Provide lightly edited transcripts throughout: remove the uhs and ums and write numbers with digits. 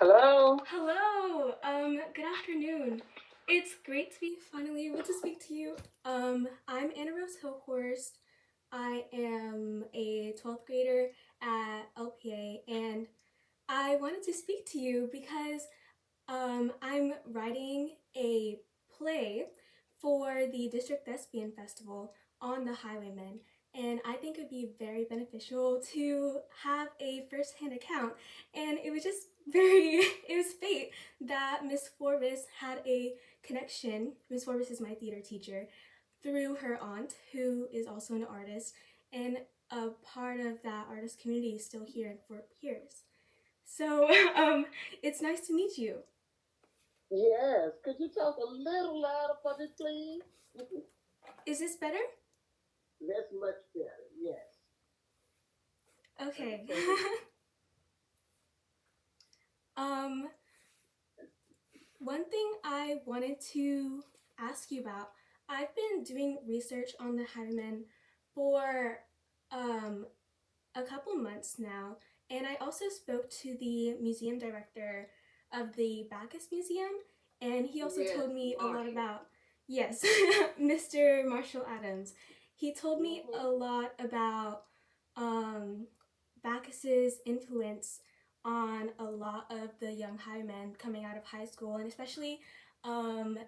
Hello. Hello. Good afternoon. It's great to be finally able to speak to you. I'm Anna Rose Hillhorst. I am a 12th grader at LPA, and I wanted to speak to you because I'm writing a play for the District Thespian Festival on the Highwaymen, and I think it would be very beneficial to have a first-hand account. And it was just it was fate that Miss Forbes had a connection. Miss Forbes is my theater teacher through her aunt, who is also an artist, and a part of that artist community is still here in Fort Pierce. So it's nice to meet you. Yes. Could you talk a little louder for me, please? Is this better? That's much better. Yes. Okay. Okay. um, One thing I wanted to ask you about, I've been doing research on the Highwaymen for um, a couple months now, and I also spoke to the museum director of the Bacchus Museum, and he also Yes, told me a lot Marshall. about, yes, Mr. Marshall Adams. He told me Mm-hmm. a lot about um, Bacchus's influence on a lot of the young highwaymen coming out of high school, and especially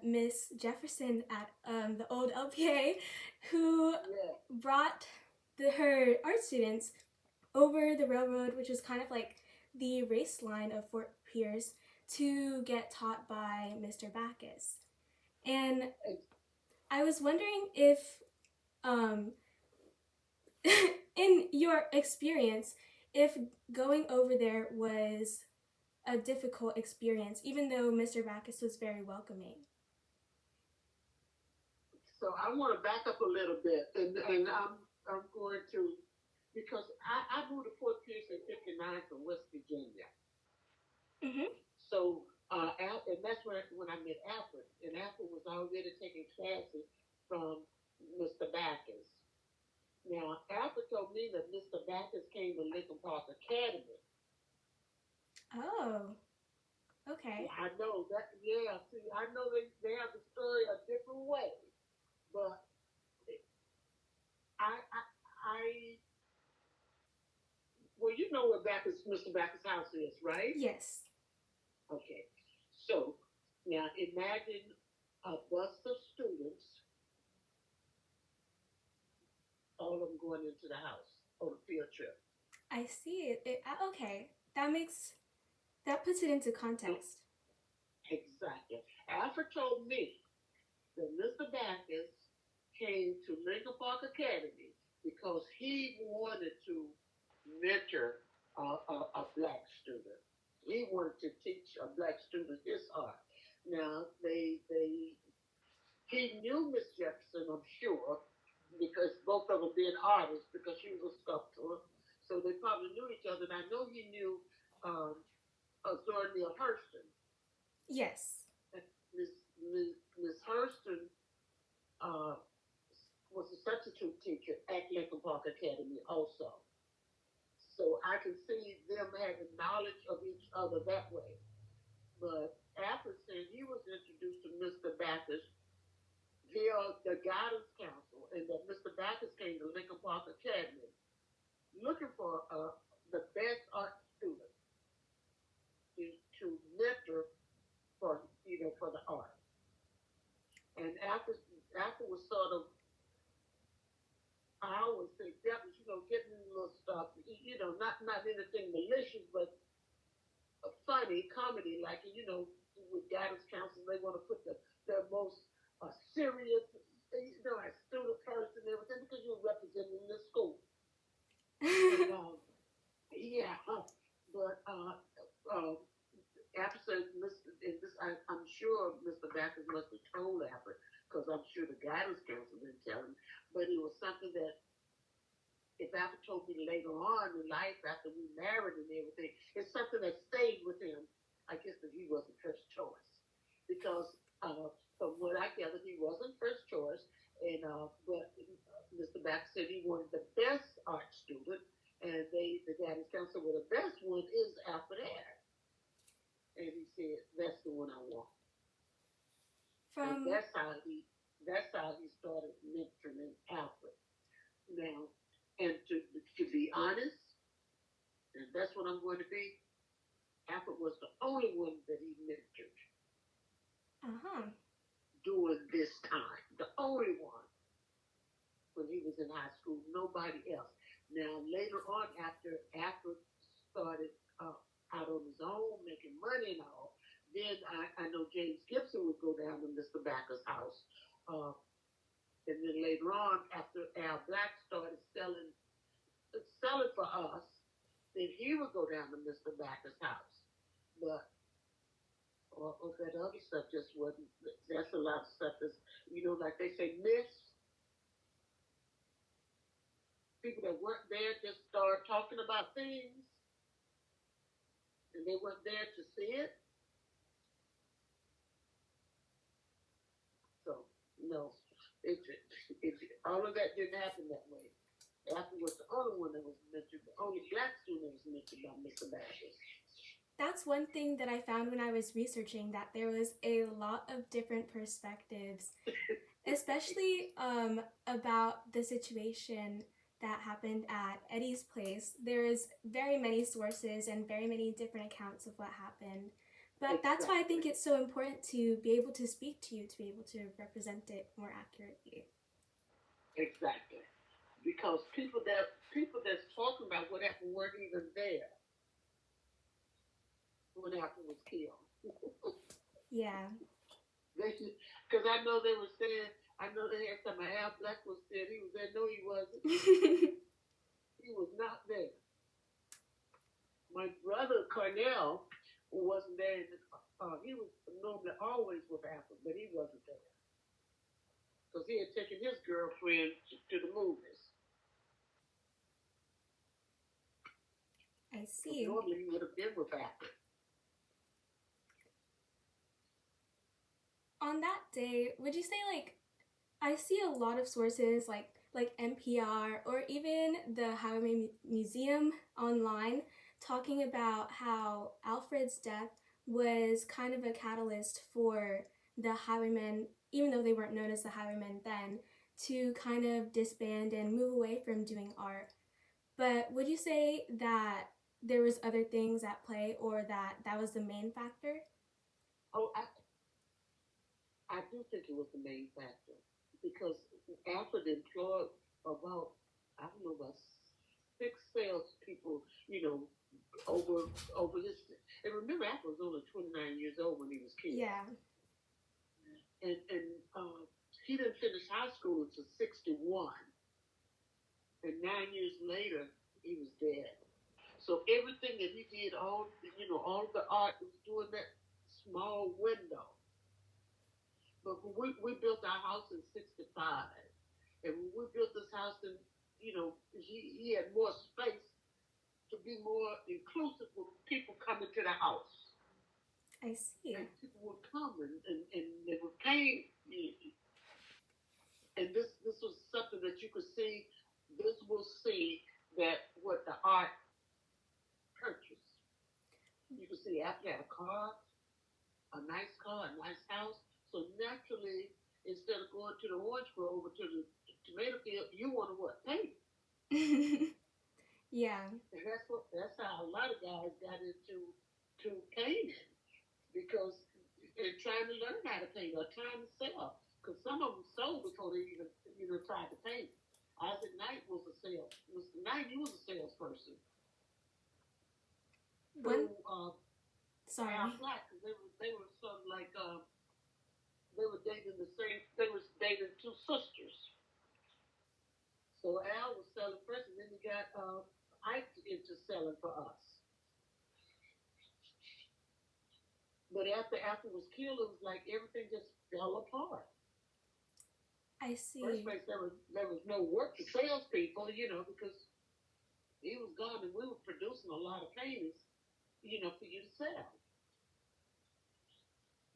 Miss Jefferson at the old LPA, who Yes. brought her art students over the railroad, which was kind of like the race line of Fort Pierce, to get taught by Mr. Bacchus. And I was wondering if, um, in your experience, if going over there was a difficult experience, even though Mr. Bacchus was very welcoming. So I want to back up a little bit, and I'm going to because I moved to Fort Pierce in '59 from West Virginia. Mm-hmm. So and that's when I met Alfred, and Alfred was already taking classes from Mr. Backus. Now, Alfred told me that Mr. Backus came to Lincoln Park Academy. Oh, okay. I know that. Yeah, see, I know they have the story a different way, but I well, you know where Backus, Mr. Backus' house is, right? Yes. Okay. So now imagine a bus of students, all of them going into the house on a field trip. I see it. Okay. That puts it into context. Exactly. Alfred told me that Mr. Backus came to Lincoln Park Academy because he wanted to mentor a black student. He wanted to teach a black student his art. Now he knew Miss Jefferson, I'm sure, because both of them being artists, because she was a sculptor. So they probably knew each other. And I know he knew um, Zora Neale Hurston. Yes. Miss Hurston uh, was a substitute teacher at Lincoln Park Academy also. So I can see them having knowledge of each other that way. But after saying he was introduced to Mr. Backus via the guidance council, and that Mr. Backus came to Lincoln Park Academy looking for the best art student to mentor for for the art. And after was sort of I always say that was getting a little stuff, not anything malicious, but a funny comedy, like with guidance counselors, they want to put the most serious, as student first and everything because you're representing the school. And yeah, but after I'm sure Mr. Backus must have told Albert because I'm sure the guidance counselor didn't tell him, but it was something that if Albert told me later on in life after we married and everything, it's something that stayed with him. I guess that he wasn't first choice because from what I gathered, he wasn't first choice, and but Mr. Bax said he wanted the best art student, and the guidance counselor, well, the best one is after that. And From that's how he started mentoring Alfred. Now, and to be honest, and that's what I'm going to be, Alfred was the only one that he mentored uh-huh. during this time. The only one when he was in high school. Nobody else. Now later on, after Alfred started out on his own, making money and all, then I know James Gibson would go down to Mr. Backer's house. Uh, and then later on, after Al Black started selling for us, then he would go down to Mr. Backer's house. But all that other stuff just wasn't. That's a lot of stuff. That's, like they say, myths. People that weren't there just start talking about things, and they weren't there to see it. So no, it, it all of that didn't happen that way. After was the only one that was mentored, the only black student that was mentored by Mr. Bashir. That's one thing that I found when I was researching, that there was a lot of different perspectives, especially about the situation that happened at Eddie's place. There's very many sources and very many different accounts of what happened. But that's why I think it's so important to be able to speak to you, to be able to represent it more accurately. Exactly. Because people that's talking about what happened weren't even there when Alfred was killed. Yeah. Because I know they were saying, I know they had some Al Black was there. He was there. No, he wasn't. He was not there. My brother Cornell wasn't there. He was normally always with Alfred, but he wasn't there because he had taken his girlfriend to the movies. I see. Normally he would have been with Alfred. On that day, would you say, like, I see a lot of sources like NPR or even the Highwaymen Museum online talking about how Alfred's death was kind of a catalyst for the Highwaymen, even though they weren't known as the Highwaymen then, to kind of disband and move away from doing art. But would you say that there was other things at play, or that was the main factor? Oh, I do think it was the main factor because Alfred employed about, I don't know, about six salespeople, over this. And remember, Alfred was only 29 years old when he was killed. Yeah. And he didn't finish high school until 61. And 9 years later, he was dead. So everything that he did, all the art was doing that small window. But we built our house in 65. And when we built this house, and he had more space to be more inclusive with people coming to the house. I see. And people would come and they would paint. And this was something that you could see, visible see that what the art purchased. You could see after had a car, a nice car, a nice house. So naturally, instead of going to the orange grove or to the tomato field, you want to what? Paint. Yeah. And that's how a lot of guys got into painting because they're trying to learn how to paint or trying to sell. Because some of them sold before they even tried to paint. Isaac Knight was a he was a salesperson. One. Sorry. Al Black, because they were sort of like they were dating they was dating two sisters. So Al was selling first, and then he got Ike into selling for us. But after he was killed, it was like everything just fell apart. I see. First place, there was no work for salespeople, because he was gone, and we were producing a lot of paintings, for you to sell.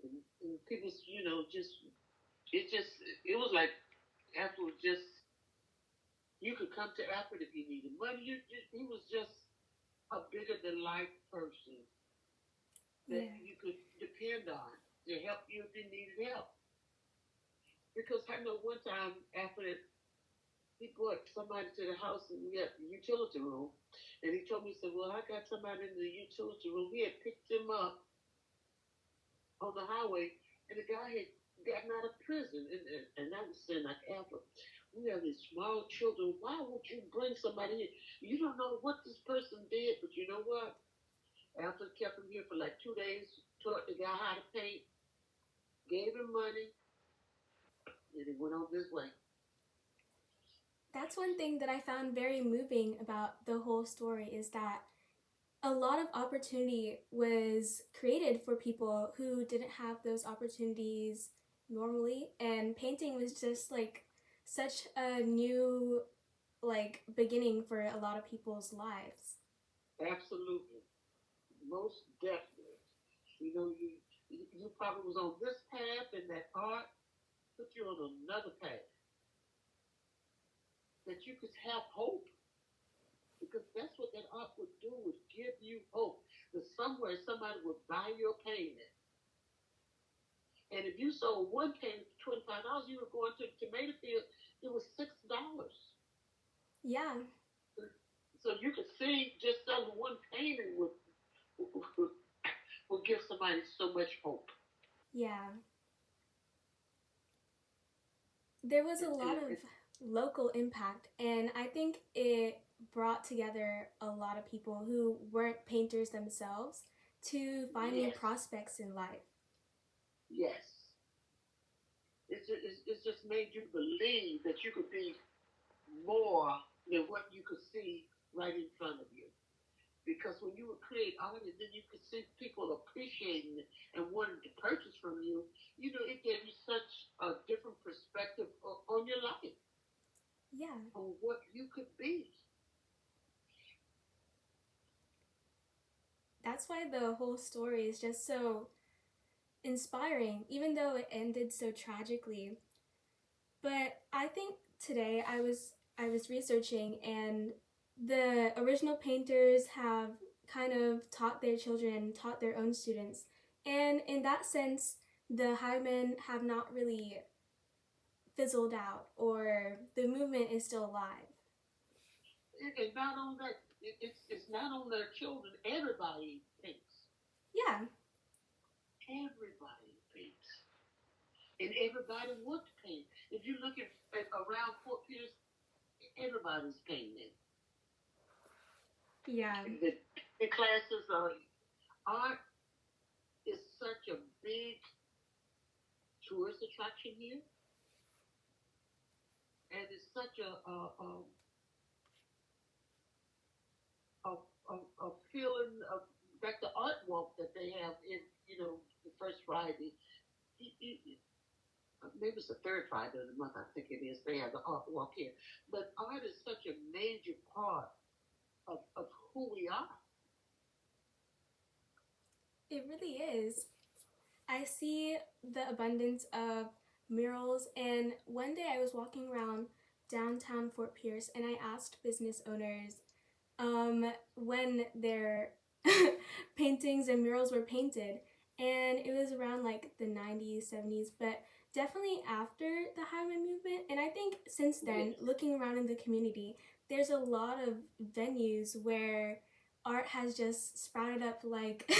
And people, it was like Alfred was just, you could come to Alfred if you needed money. He was just a bigger than life person that you could depend on to help you if you needed help. Because I know one time after that, he brought somebody to the house and we had the utility room. And he told me, he said, well, I got somebody in the utility room. He had picked him up on the highway, and the guy had gotten out of prison. And I was saying, like, Alfred, we have these small children. Why would you bring somebody in? You don't know what this person did, but you know what? Alfred kept him here for like 2 days, taught the guy how to paint, gave him money, and he went on his way. That's one thing that I found very moving about the whole story is that a lot of opportunity was created for people who didn't have those opportunities normally, and painting was just like such a new like beginning for a lot of people's lives. Absolutely. Most definitely. You know, you probably was on this path and that art put you on another path that you could have hope because that's what that art would do would give you hope that somewhere somebody would buy your painting. And if you sold one painting for $25, you were going to the tomato field, it was $6. Yeah, So you could see just selling one painting would, would give somebody so much hope. yeah. There was a It, lot it, of it, local impact, and I think it brought together a lot of people who weren't painters themselves to find new yes, prospects in life. yes. It's just made you believe that you could be more than what you could see right in front of you. Because when you would create art and then you could see people appreciating it and wanting to purchase from you, you know, it gave you such a different perspective on your life, Yeah, on what you could be. that's why the whole story is just so inspiring, even though it ended so tragically. But I think today I was researching, and the original painters have kind of taught their children, taught their own students, and in that sense, the Highwaymen have not really fizzled out, or the movement is still alive. And not only that, it's not on their children. Everybody thinks. Yeah, Everybody thinks. And everybody wants to paint. If you look at around Fort Pierce, everybody's painting. yeah. The classes are art is such a big tourist attraction here, and it's such a, a feeling of like the art walk that they have in the first Friday. Maybe it's the third Friday of the month. I think it is. They have the art walk here, but art is such a major part of who we are. It really is. I see the abundance of murals, and one day I was walking around downtown Fort Pierce and I asked business owners when their paintings and murals were painted, and it was around like the 90s, 70s, but definitely after the Highway movement. And I think since then, Yes, looking around in the community, there's a lot of venues where art has just sprouted up like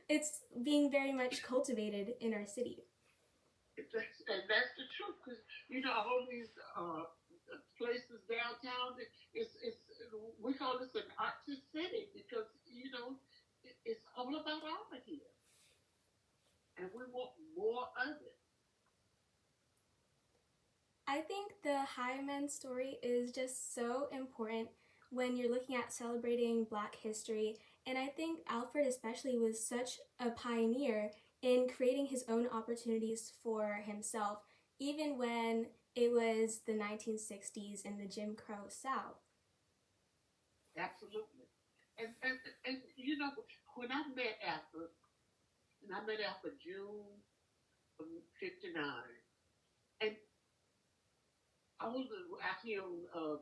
it's being very much cultivated in our city. and that's the truth because all these places downtown. It's we call this an artsy city because it's all about art here, and we want more of it. I think the Highman story is just so important when you're looking at celebrating Black history. And I think Alfred, especially, was such a pioneer in creating his own opportunities for himself, even when it was the 1960s in the Jim Crow South. Absolutely. And when I met Alfred, and I met Alfred June of '59, and I was out here on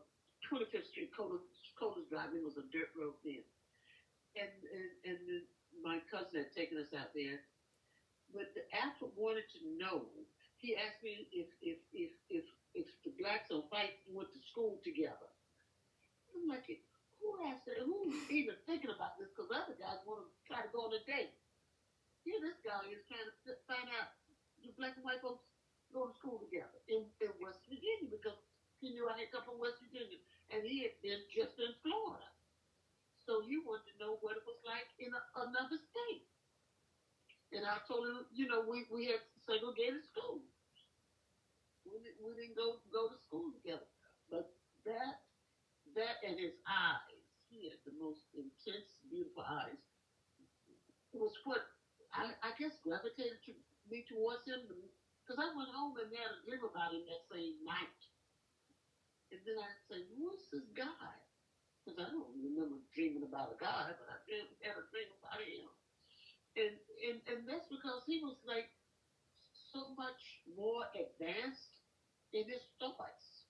25th Street, Colas Drive. It was a dirt road then, and my cousin had taken us out there. But the Alfred wanted to know he asked me if the blacks and whites went to school together. I'm like, who asked that? Who's even thinking about this? Because other guys want to try to go on a date. Here, this guy is trying to find out do black and white folks go to school together in West Virginia because he knew I had come from West Virginia and he had been just in Florida. So he wanted to know what it was like in another state. And I told him, we had segregated schools. We didn't go to school together. But that that and his eyes, he had the most intense, beautiful eyes, was what I guess gravitated me towards him. Because I went home and had a dream about him that same night. And then I said, who's this guy? Because I don't remember dreaming about a guy, but I had a dream about him. And that's because he was like so much more advanced in his thoughts.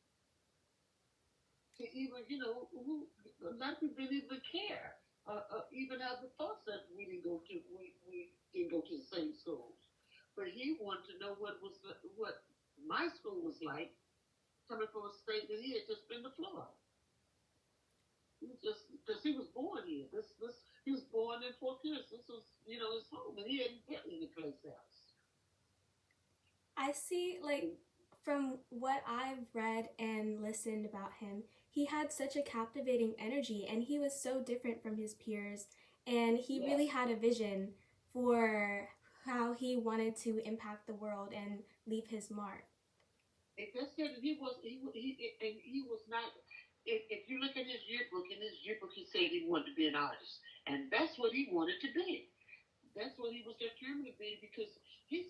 To even, a lot of people didn't even care. Even have the thoughts that we didn't go to the same schools. But he wanted to know what my school was like, coming from a state that he had just been to Florida. He was just because he was born here. This he was born in Fort Pierce. This was his home, and he hadn't been any place else. I see, like, from what I've read and listened about him, he had such a captivating energy and he was so different from his peers. And he Yes. really had a vision for how he wanted to impact the world and leave his mark. It just said that he was not. If you look at his yearbook, he said he wanted to be an artist, and that's what he wanted to be. That's what he was determined to be because he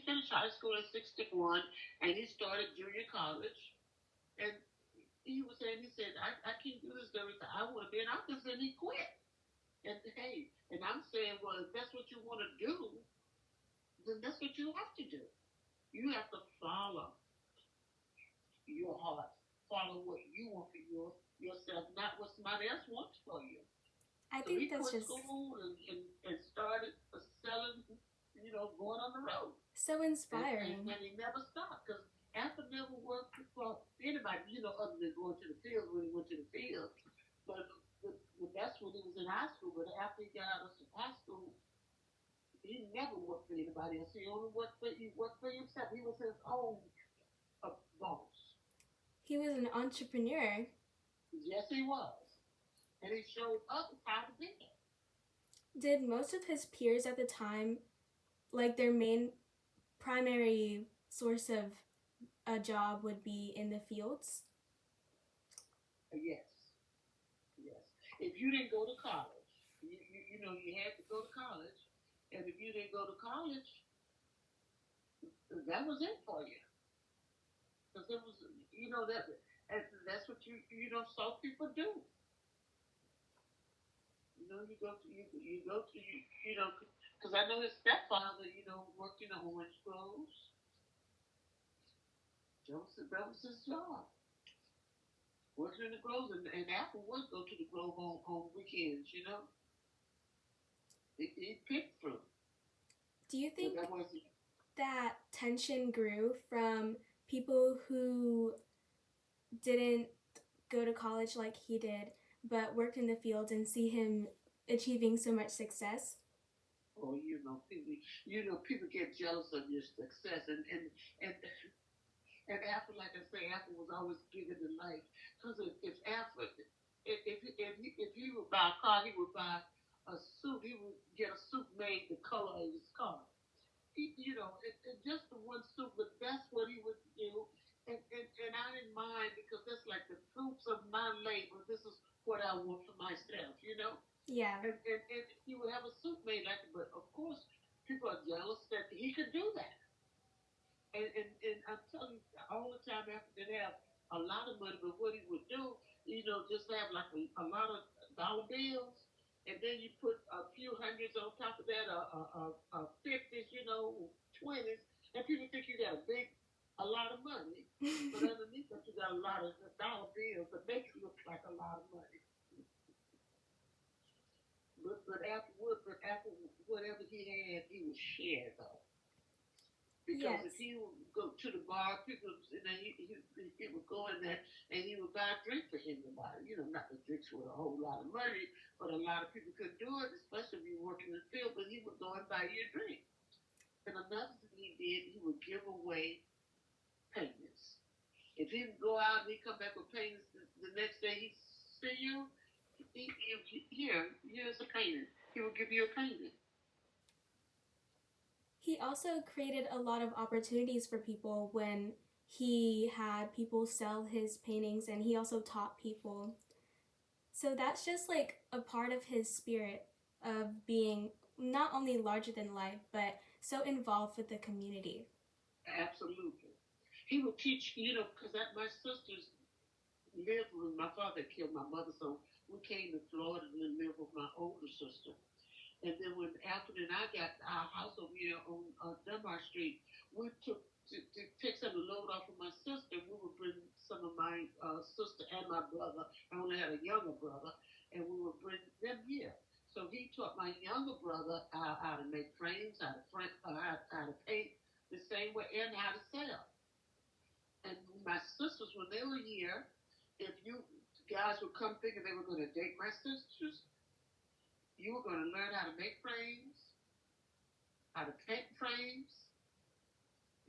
finished high school at 61 and he started junior college and he said I can't do this everything. I want to be an artist and he quit. And hey, and I'm saying, well, if that's what you want to do, then that's what you have to do. You have to follow your heart, follow what you want for yourself, not what somebody else wants for you. I So think he that's quit just school and started selling, going on the road. so inspiring. And he never stopped because Alpha never worked for anybody, other than going to the field when he went to the field. But that's when he was in high school. But after he got out of high school, he never worked for anybody else. He only worked for himself. He was his own boss. He was an entrepreneur. Yes, he was. And he showed others how to be it. Did most of his peers at the time, like, their main primary source of a job would be in the fields? Yes. Yes. If you didn't go to college, you had to go to college. And if you didn't go to college, that was it for you. Because it was, and that's what saw people do. Because I know his stepfather, worked in the orange groves. That was his job. Working in the groves, and Apple would go to the grove on weekends, He picked fruit. Do you think that tension grew from people who didn't go to college like he did, but worked in the fields and see him achieving so much success? Oh, people get jealous of your success, and Apple, like I say, Apple was always bigger than life. Because if Apple, if he would buy a car, he would buy a suit. He would get a suit made the color of his car. Just the one suit, but that's what he would do. And I didn't mind because that's like the fruits of my labor. This is what I want for myself, Yeah. And he would have a suit made like it, but of course, people are jealous that he could do that. And I'm telling you, all the time after they have a lot of money, but what he would do, just have like a lot of dollar bills, and then you put a few hundreds on top of that, 50s, 20s, and people think you got a lot of money, but underneath that you got a lot of dollar bills that make it look like a lot of money. But after whatever he had, he would share though. Because if Yes. he would go to the bar, people, he would go in there and he would buy a drink for everybody. You know, not the drinks with a whole lot of money, but a lot of people could do it, especially if you work in the field. But he would go and buy you a drink. And another thing he did, he would give away payments. If he would go out and he come back with payments the next day, he see you, here's a payment. He will give you a payment. He also created a lot of opportunities for people when he had people sell his paintings, and he also taught people. So that's just like a part of his spirit of being not only larger than life, but so involved with the community. Absolutely. He would teach, because my sisters lived with my father killed my mother, so we came to Florida to live with my older sister. And then when Alfred and I got our house over here on Dunbar Street, we took to take some of the load off of my sister. We would bring some of my sister and my brother. I only had a younger brother, and we would bring them here. So he taught my younger brother how to make frames, how to paint the same way, and how to sell. And my sisters, when they were here, if you guys would come thinking they were going to date my sisters, you were going to learn how to make frames, how to paint frames,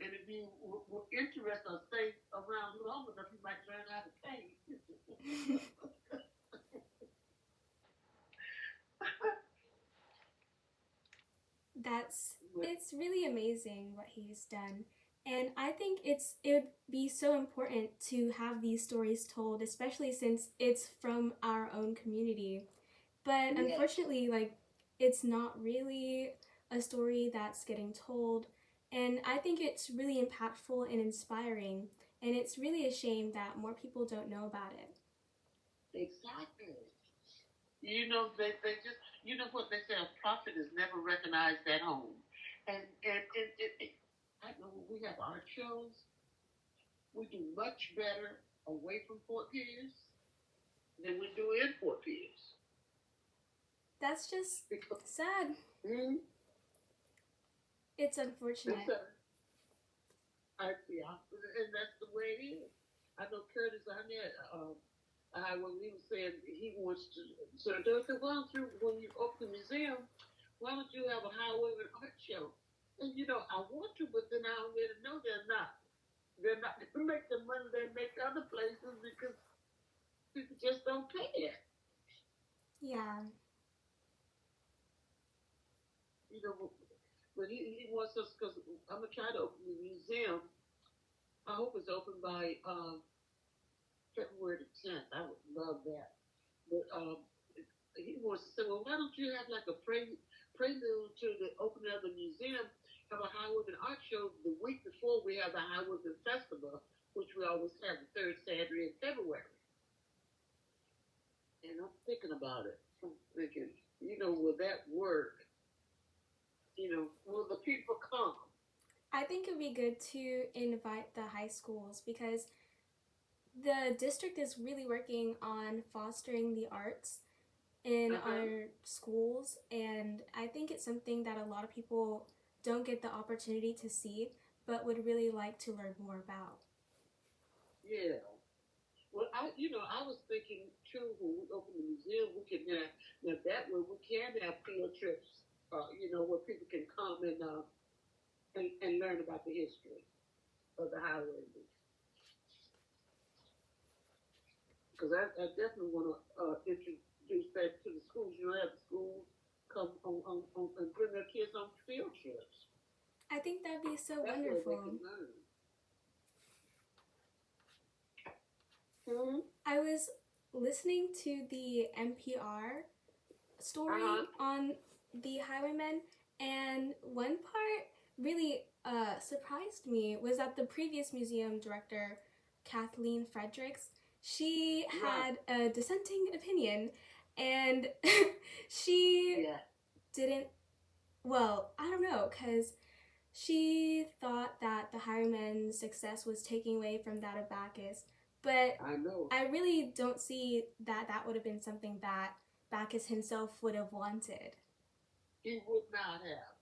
and if you were interested or stay around long enough, you might learn how to paint. That's But it's really amazing what he's done. And I think it would be so important to have these stories told, especially since it's from our own community. But yes, unfortunately, like it's not really a story that's getting told. And I think it's really impactful and inspiring. And it's really a shame that more people don't know about it. exactly. They just, what they say, a prophet is never recognized at home. And I know when we have art shows, we do much better away from Fort Pierce than we do in Fort Pierce. That's just Because, sad. mm, It's it's unfortunate. a, yeah, and that's the way it is. I know Curtis Arnett, when he was saying he wants to, so they said, why don't you, when you open the museum, why don't you have a Highwaymen art show? And I want to, but then I already know they're not. They're not going to make the money they make other places because people just don't pay it. Yeah. You know, but he wants us because I'm gonna try to open the museum. I hope it's open by February the 10th. I would love that. But he wants to say, well, why don't you have like a prelude to the opening of the museum? Have a Highwoodman art show the week before we have the Highwoodman Festival, which we always have the third Saturday in February. And I'm thinking about it. I'm thinking, will that work? Will the people come? I think it would be good to invite the high schools because the district is really working on fostering the arts in Uh huh. our schools, and I think it's something that a lot of people don't get the opportunity to see but would really like to learn more about. Yeah. Well, I was thinking too when we open the museum, we can have now that way we can have field trips, where people can come and learn about the history of the highways. Because I definitely want to introduce that to the schools. Have the schools come on and bring their kids on field trips. I think that'd be so That's where they wonderful. can learn. Mm-hmm. I was listening to the NPR Uh story huh. on the Highwaymen, and one part really surprised me was that the previous museum director, Kathleen Fredericks, she Right. had a dissenting opinion, and she Yeah. didn't. Well, I don't know, cause she thought that the Highwaymen's success was taking away from that of Bacchus, but I know. I really don't see that that would have been something that Bacchus himself would have wanted. He would not have.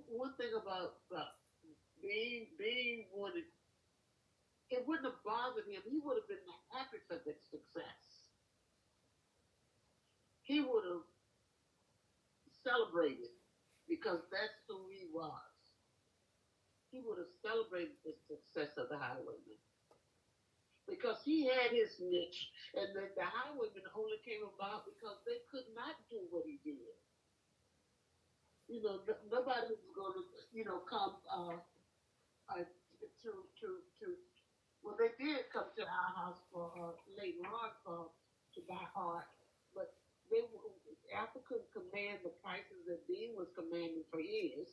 one thing about being wanted, it wouldn't have bothered him. He would have been happy for the success. He would have celebrated because that's who he was. He would have celebrated the success of the Highwaymen because he had his niche, and the Highwaymen only came about because they could not do what he did. Nobody was going to, come to. Well, they did come to our house for later on to buy art, but they Apple couldn't command the prices that Dean was commanding for his,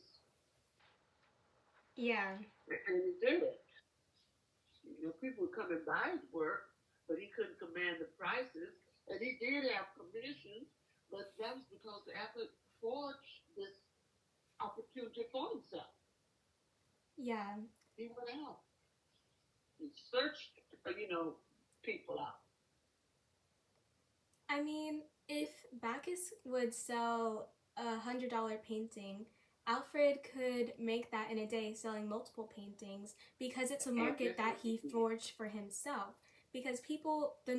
Yeah. and he did it. People would come and buy his work, but he couldn't command the prices, and he did have commissions, but that was because Apple forged this opportunity for himself. Yeah. He went out and searched, people out. I mean, if Bacchus would sell $100 painting, Alfred could make that in a day selling multiple paintings because it's a And market that's that what he he did. forged for himself. Because people, the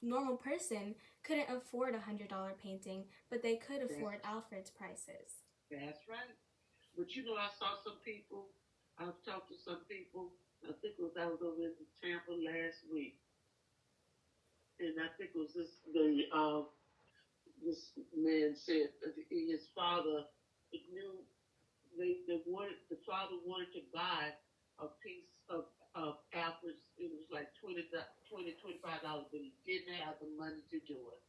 normal person, couldn't afford $100 painting, but they could That's afford Alfred's prices. that's right. But I saw some people. I've talked to some people. I was over in Tampa last week, and I think it was this man said that his father knew the father wanted to buy a piece of Alfred's. It was like $25, but he didn't have the money to do it.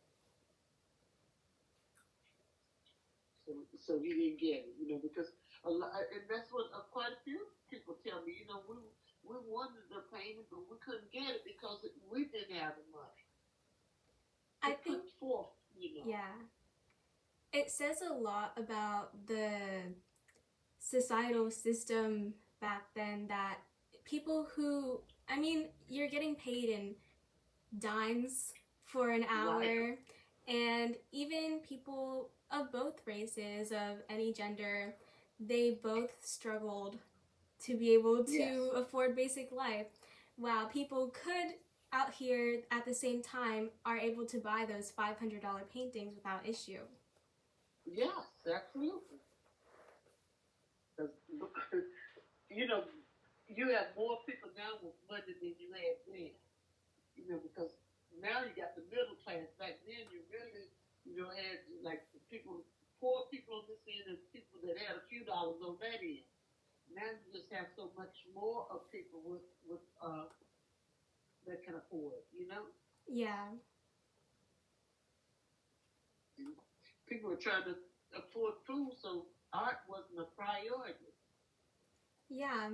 So he didn't get it, because and that's what quite a few people tell me. We wanted the payment, but we couldn't get it because we didn't have the money to I think, put forth. yeah, it says a lot about the societal system back then that people who, I mean, you're getting paid in dimes for an Right? hour, and even people of both races, of any gender, they both struggled to be able Yes. to afford basic life. Wow, people could out here at the same time are able to buy those $500 paintings without issue. Yes, absolutely. 'Cause, you know, you have more people now with money than you had then. Because now you got the middle class. Back then, you really, had like the people, poor people on this end, and people that had a few dollars on that end. Now you just have so much more of people with that can afford. Yeah, People are trying to afford food, so art wasn't a priority. yeah.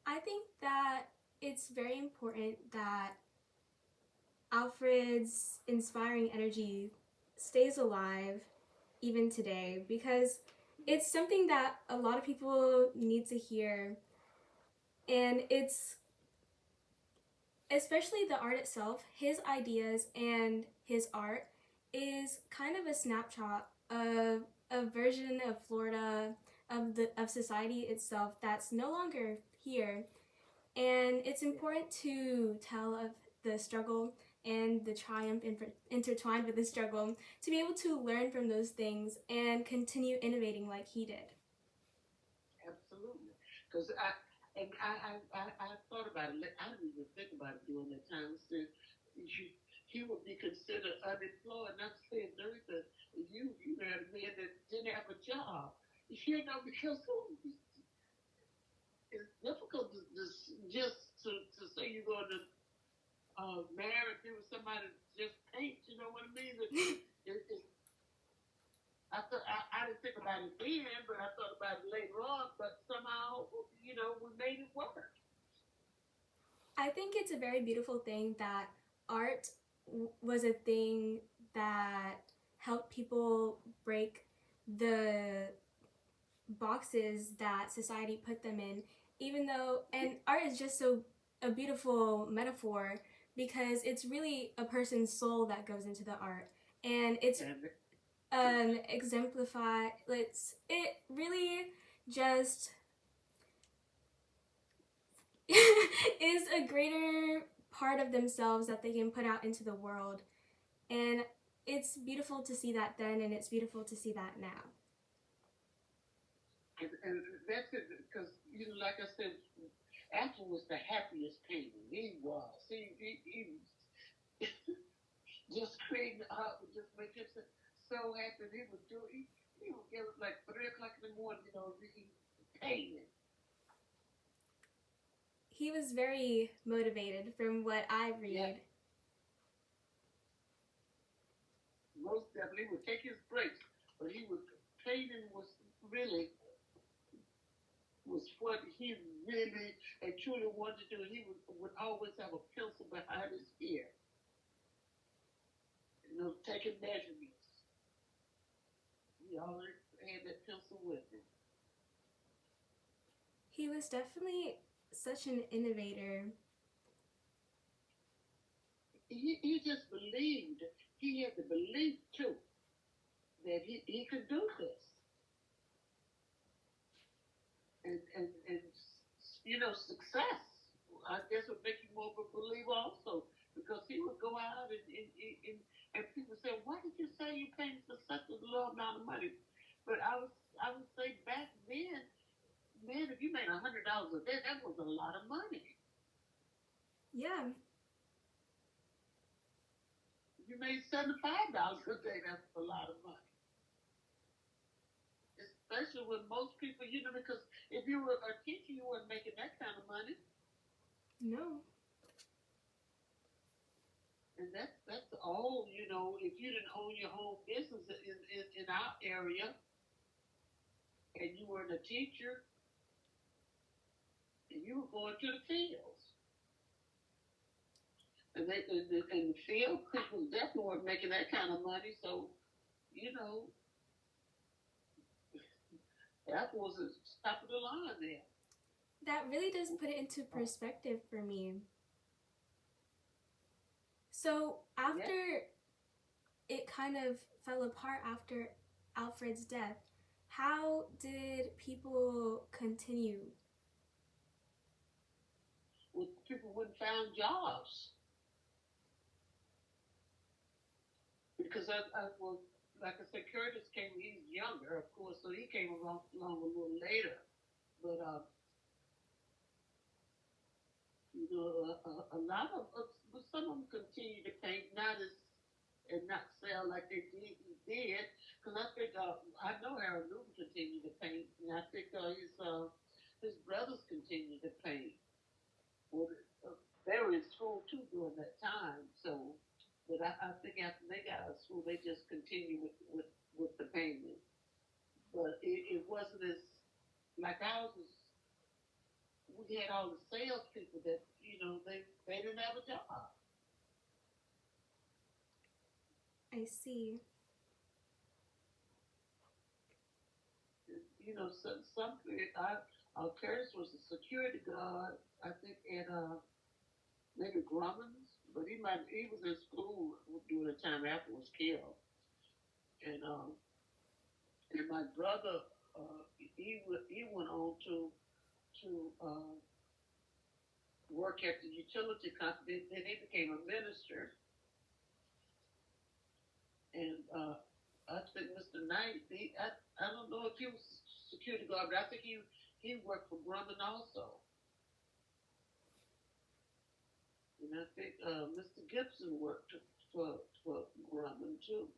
I think that it's very important that Alfred's inspiring energy stays alive even today because it's something that a lot of people need to hear, and it's especially the art itself, his ideas and his art is kind of a snapshot of a version of Florida, of society itself that's no longer here. And it's important to tell of the struggle and the triumph intertwined with the struggle to be able to learn from those things and continue innovating like he did. Absolutely. Because I thought about it. I didn't even think about it during that time. I said, he would be considered unemployed. And I'm saying, Doretha, you had a man that didn't have a job. Because it's difficult just to say you're going to marry be with somebody that just paints. You know what I mean? I didn't think about it then, but I thought about it later on. But somehow, we made it work. I think it's a very beautiful thing that art was a thing that helped people break the boxes that society put them in, even though, and art is just so a beautiful metaphor because it's really a person's soul that goes into the art, and it's And exemplify. It really just is a greater part of themselves that they can put out into the world, and it's beautiful to see that then, and it's beautiful to see that now. And that's it, because, like I said, Apple was the happiest painter. He was. He was just creating art would just make him so happy. He would get up like 3 o'clock in the morning, he painting. He was very motivated from what I read. Yeah. Most definitely would take his breaks, but painting was really was what he really and truly wanted to do. He would always have a pencil behind his ear, taking measurements. He always had that pencil with him. He was definitely such an innovator. He just believed. He had the belief too that he could do this. And success, I guess, would make you more of a believer also, because he would go out and people say, why did you say you paid for such a low amount of money? But I would say back then, man, if you made $100 a day, that was a lot of money. Yeah. If you made $75 a day, that's a lot of money. Especially with most people, because if you were a teacher, you weren't making that kind of money. No. And that's all, if you didn't own your own business in our area and you were a teacher and you were going to the fields. And in the field, people definitely weren't making that kind of money. So, that was the top of the line there. That really does put it into perspective for me. So after it kind of fell apart after Alfred's death, how did people continue? Well, people wouldn't find jobs. Because like I said, Curtis came, he's younger, of course, so he came along a little later. But, a lot of, but some of them continue to paint, and not sell like they did. Because I think, I know Harold Newton continued to paint, and I think his brothers continued to paint. Well, they were in school too during that time, so. But I think after they got out of school, they just continued with the painting. But it wasn't as, like ours was, we had all the salespeople that, they didn't have a job. I see. Curtis was a security guard, I think, at maybe Grumman's, but he was in school during the time Apple was killed. And my brother, he went on to work at the utility company. Then he became a minister. And I think Mr. Knight, I don't know if he was security guard, but I think he worked for Grumman also. And I think Mr. Gibson worked for Grumman too.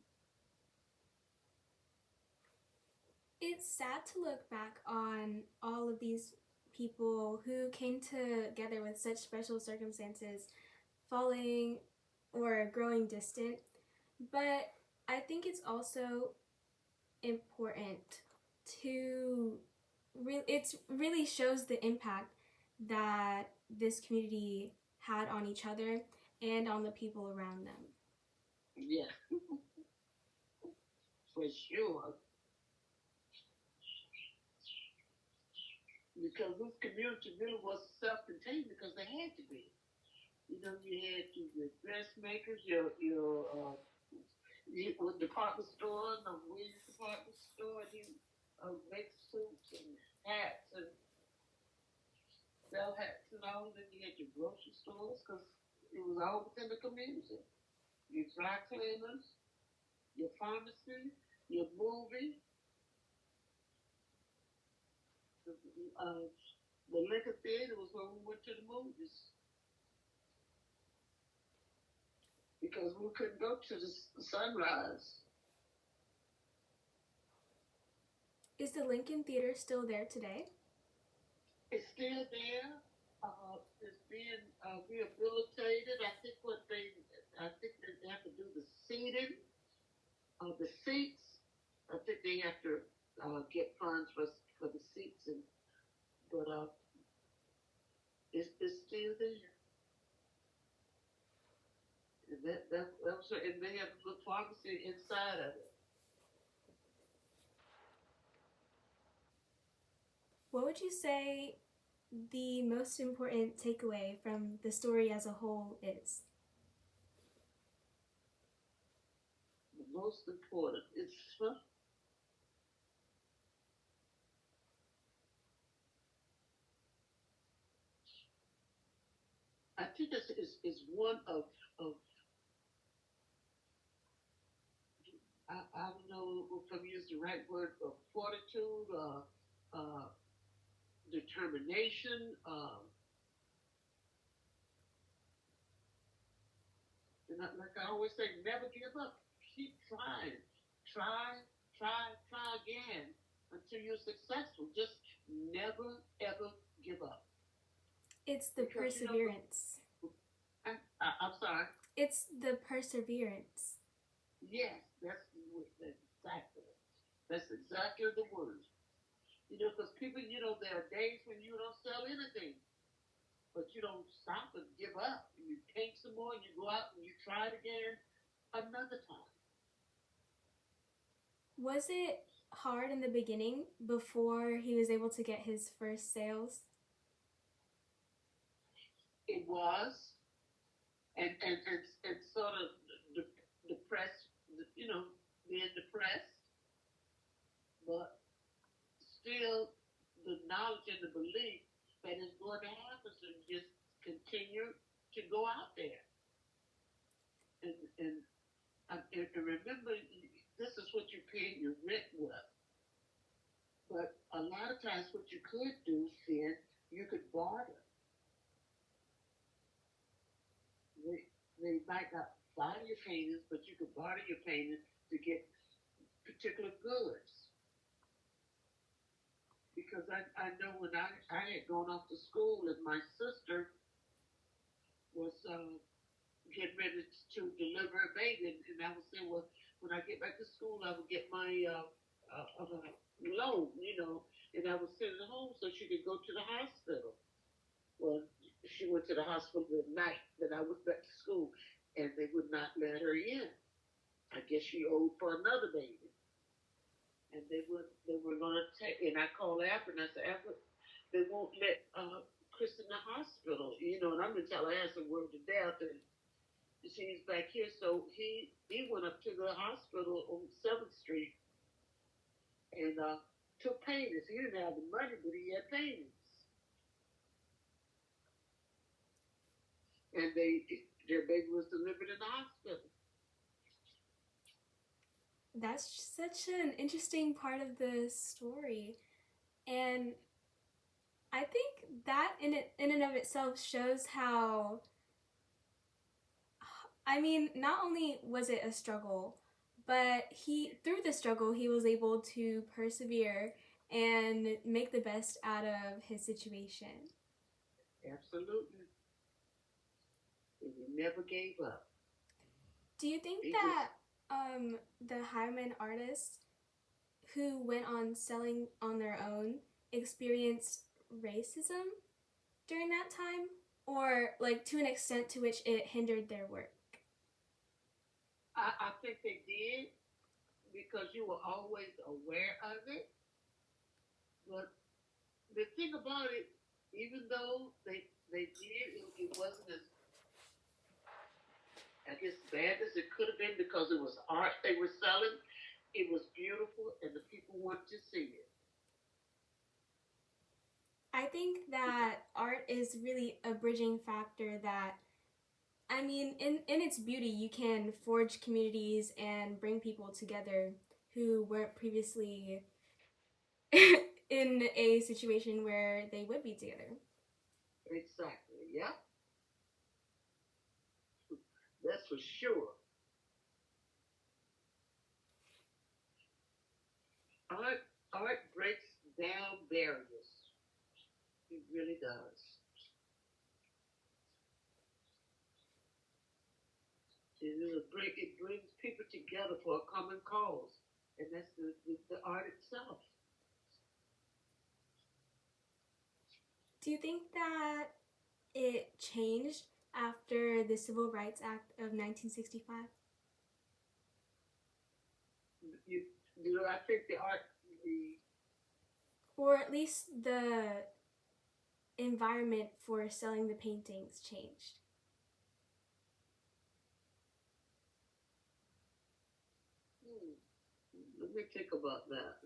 It's sad to look back on all of these people who came together with such special circumstances falling or growing distant, but I think it's also important to it really shows the impact that this community had on each other and on the people around them. Yeah, for sure. Because this community really was self-contained because they had to be. You had your dressmakers, your with department store, the Williams department store, and he make suits and hats and sell hats and all. Then you had your grocery stores because it was all within the community. Your dry cleaners, your pharmacy, your movie, the, uh, the liquor theater was where we went to the movies because we couldn't go to the sunrise. Is the Lincoln Theater still there today? It's still there. It's being rehabilitated. I think they have to do the seating, the seats. I think they have to get funds for the seats, but it's still there. And and they have a little pharmacy inside of it. What would you say the most important takeaway from the story as a whole is? The most important is I think this is one of I don't know if I'm using the right word, of fortitude, uh, determination, and like I always say, never give up. Keep trying. Try, try again until you're successful. Just never, ever give up. It's the Because, perseverance. I'm sorry. It's the perseverance. Yes, that's exactly the word. Because people, there are days when you don't sell anything, but you don't stop and give up. And you paint some more, and you go out and you try it again another time. Was it hard in the beginning before he was able to get his first sales? It was, and sort of depressed, being depressed, but still the knowledge and the belief that it's going to happen, so you just continue to go out there. And remember, this is what you pay your rent with. But a lot of times, what you could do, then, you could barter. They might not buy your paintings, but you could barter your paintings to get particular goods. Because I know when I had gone off to school and my sister was getting ready to deliver a baby, and I would say, well, when I get back to school, I would get my loan, and I would send it home so she could go to the hospital. Well, she went to the hospital the night that I was back to school, and they would not let her in. I guess she owed for another baby, and they were gonna take. And I called Apple and I said, Apple, they won't let Chris in the hospital, And I'm gonna tell her I some word to death, and she's back here. So he went up to the hospital on 7th Street and took paintings. He didn't have the money, but he had paintings. And their baby was delivered in the hospital. That's such an interesting part of the story. And I think that in and of itself shows how, I mean, not only was it a struggle, but through the struggle, he was able to persevere and make the best out of his situation. Absolutely. And he never gave up. Do you think that the Highwaymen artists who went on selling on their own experienced racism during that time, or like to an extent to which it hindered their work? I think they did because you were always aware of it. But the thing about it, even though they did, it wasn't I guess bad as it could have been because it was art they were selling. It was beautiful, and the people wanted to see it. I think that art is really a bridging factor that, I mean, in its beauty, you can forge communities and bring people together who weren't previously in a situation where they would be together. Exactly. Yeah, that's for sure. Art art breaks down barriers. It really does. It brings people together for a common cause, and that's the art itself. Do you think that it changed after the Civil Rights Act of 1965? You, I think the art, the Or at least the environment for selling the paintings changed? hmm, let me think about that.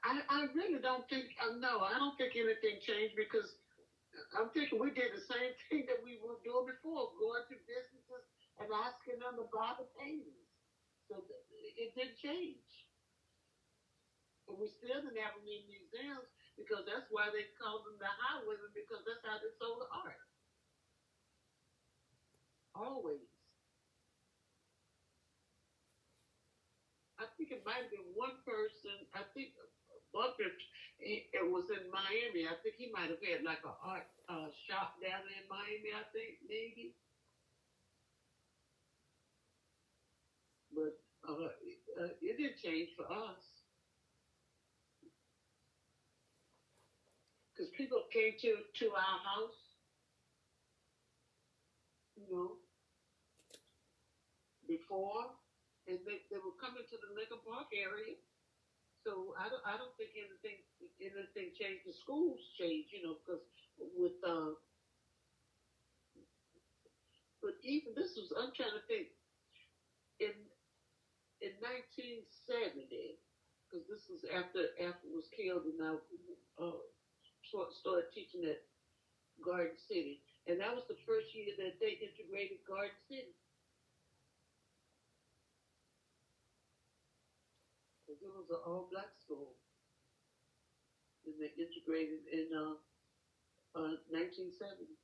I really don't think, no, I don't think anything changed because I'm thinking we did the same thing that we were doing before, going to businesses and asking them to buy the paintings. So it didn't change. But we still didn't have them in museums because that's why they called them the highwaymen because that's how they sold the art. Always. I think it might have been one person. I think Bucker. It was in Miami. I think he might have had like a art shop down there in Miami. I think maybe, but it didn't change for us because people came to our house, you know, before, and they were coming to the Lincoln Park area. So I don't think anything changed. The schools changed, you know, because with but even this was I'm trying to think in 1970 because this was after it was killed and I uh, started teaching at Garden City, and that was the first year that they integrated Garden City because it was an all black school, and they integrated in 1970.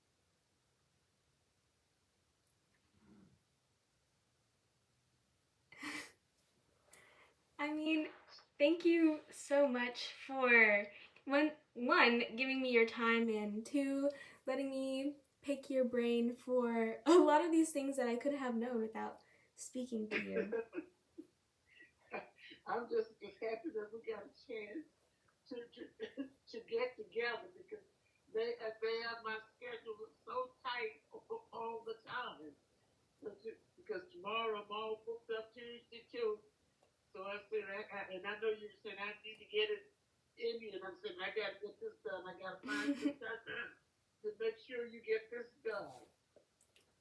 I mean, thank you so much for one giving me your time and two letting me pick your brain for a lot of these things that I could have known without speaking to you. I'm just happy that we got a chance to to get together because they have my schedule so tight all the time. Because tomorrow I'm all booked up Tuesday too. So I said, and I know you said I need to get it in me, and I'm saying I got to get this done. I got to find some time to make sure you get this done.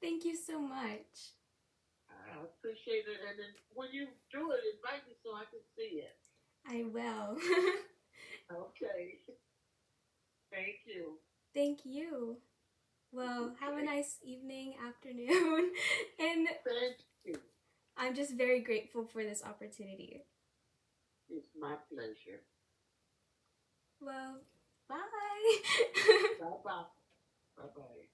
Thank you so much. I appreciate it, and then when you do it, invite me so I can see it. I will. Okay. Thank you. Thank you. Well, have a Okay. nice evening, afternoon, and Thank you. I'm just very grateful for this opportunity. It's my pleasure. Well, bye. Bye bye. Bye bye.